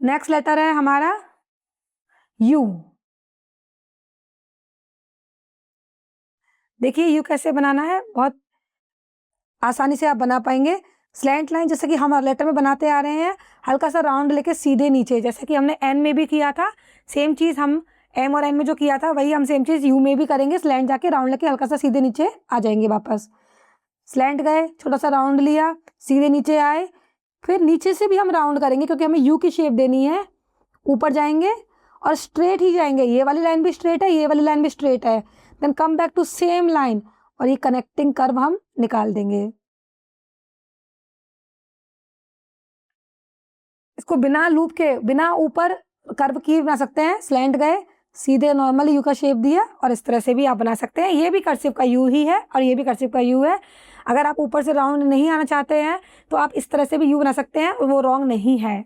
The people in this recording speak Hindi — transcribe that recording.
नेक्स्ट लेटर है हमारा यू। देखिए यू कैसे बनाना है, बहुत आसानी से आप बना पाएंगे। स्लैंट लाइन जैसे कि हम लेटर में बनाते आ रहे हैं, हल्का सा राउंड लेके सीधे नीचे, जैसे कि हमने एन में भी किया था, सेम चीज़ हम एम और एन में जो किया था वही हम सेम चीज़ यू में भी करेंगे। स्लैंट जाके राउंड लेके हल्का सा सीधे नीचे आ जाएंगे वापस। स्लैंट गए, छोटा सा राउंड लिया, सीधे नीचे आए, फिर नीचे से भी हम राउंड करेंगे क्योंकि हमें यू की शेप देनी है। ऊपर जाएंगे और स्ट्रेट ही जाएंगे, ये वाली लाइन भी स्ट्रेट है, ये वाली लाइन भी स्ट्रेट है, then come back to same line और ये कनेक्टिंग कर्व हम निकाल देंगे। इसको बिना लूप के, बिना ऊपर कर्व किए बना सकते हैं। स्लैंट गए, सीधे नॉर्मल यू का शेप दिया और इस तरह से भी आप बना सकते हैं। ये भी कर्सिव का यू ही है और ये भी कर्सिव का यू है। अगर आप ऊपर से राउंड नहीं आना चाहते हैं तो आप इस तरह से भी यू बना सकते हैं, वो रॉन्ग नहीं है।